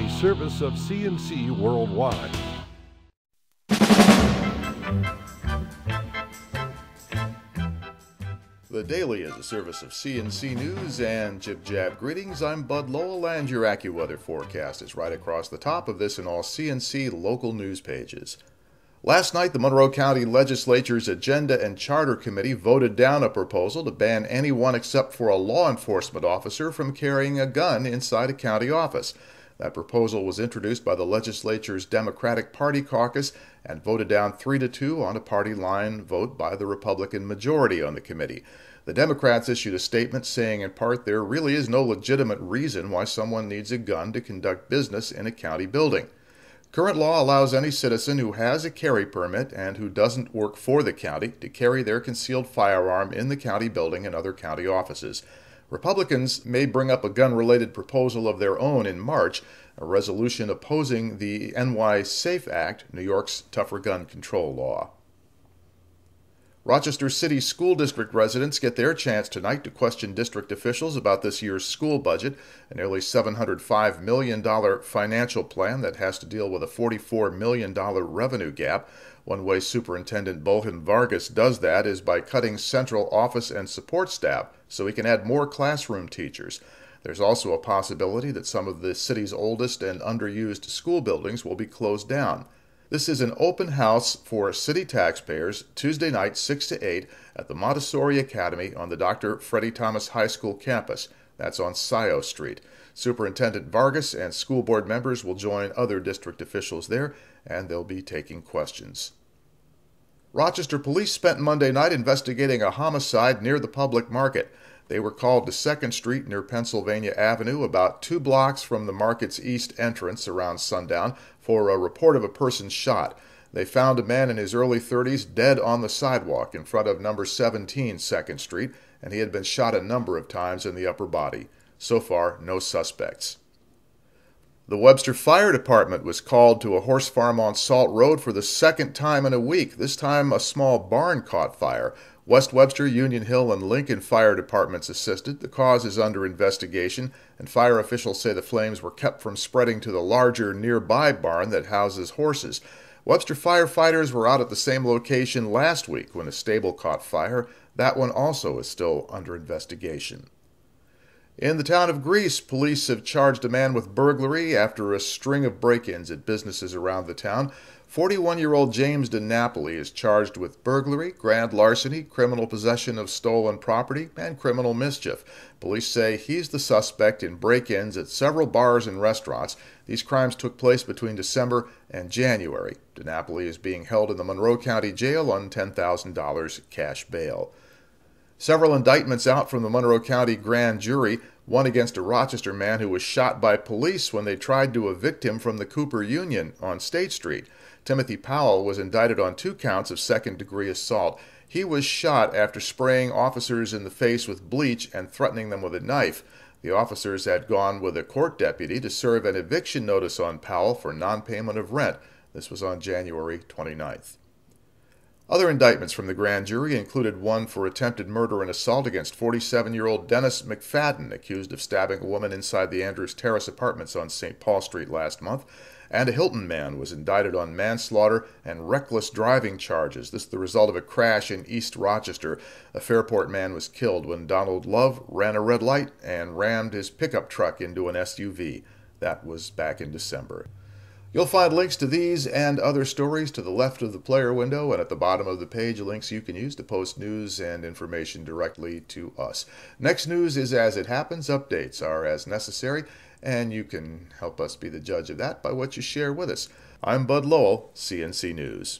a service of CNC Worldwide. The Daily is a service of CNC News and Jib Jab greetings. I'm Bud Lowell, and your AccuWeather forecast is right across the top of this in all CNC local news pages. Last night, the Monroe County Legislature's Agenda and Charter Committee voted down a proposal to ban anyone except for a law enforcement officer from carrying a gun inside a county office. That proposal was introduced by the legislature's Democratic Party caucus and voted down 3-2 on a party line vote by the Republican majority on the committee. The Democrats issued a statement saying in part there really is no legitimate reason why someone needs a gun to conduct business in a county building. Current law allows any citizen who has a carry permit and who doesn't work for the county to carry their concealed firearm in the county building and other county offices. Republicans may bring up a gun-related proposal of their own in March, a resolution opposing the NY SAFE Act, New York's tougher gun control law. Rochester City School District residents get their chance tonight to question district officials about this year's school budget, a nearly $705 million financial plan that has to deal with a $44 million revenue gap. One way Superintendent Bolton Vargas does that is by cutting central office and support staff so he can add more classroom teachers. There's also a possibility that some of the city's oldest and underused school buildings will be closed down. This is an open house for city taxpayers Tuesday night 6 to 8 at the Montessori Academy on the Dr. Freddie Thomas High School campus. That's on Scioto Street. Superintendent Vargas and school board members will join other district officials there, and they'll be taking questions. Rochester police spent Monday night investigating a homicide near the public market. They were called to 2nd Street near Pennsylvania Avenue, about 2 blocks from the market's east entrance around sundown, for a report of a person shot. They found a man in his early 30s dead on the sidewalk in front of number 17 2nd Street, and he had been shot a number of times in the upper body. So far, no suspects. The Webster Fire Department was called to a horse farm on Salt Road for the 2nd time in a week. This time, a small barn caught fire. West Webster, Union Hill, and Lincoln fire departments assisted. The cause is under investigation, and fire officials say the flames were kept from spreading to the larger nearby barn that houses horses. Webster firefighters were out at the same location last week when a stable caught fire. That one also is still under investigation. In the town of Greece, police have charged a man with burglary after a string of break-ins at businesses around the town. 41-year-old James DiNapoli is charged with burglary, grand larceny, criminal possession of stolen property, and criminal mischief. Police say he's the suspect in break-ins at several bars and restaurants. These crimes took place between December and January. DiNapoli is being held in the Monroe County Jail on $10,000 cash bail. Several indictments out from the Monroe County grand jury, one against a Rochester man who was shot by police when they tried to evict him from the Cooper Union on State Street. Timothy Powell was indicted on 2 counts of second-degree assault. He was shot after spraying officers in the face with bleach and threatening them with a knife. The officers had gone with a court deputy to serve an eviction notice on Powell for non-payment of rent. This was on January 29th. Other indictments from the grand jury included one for attempted murder and assault against 47-year-old Dennis McFadden, accused of stabbing a woman inside the Andrews Terrace apartments on St. Paul Street last month. And a Hilton man was indicted on manslaughter and reckless driving charges. This is the result of a crash in East Rochester. A Fairport man was killed when Donald Love ran a red light and rammed his pickup truck into an SUV. That was back in December. You'll find links to these and other stories to the left of the player window, and at the bottom of the page, links you can use to post news and information directly to us. Next news is as it happens. Updates are as necessary, and you can help us be the judge of that by what you share with us. I'm Bud Lowell, CNC News.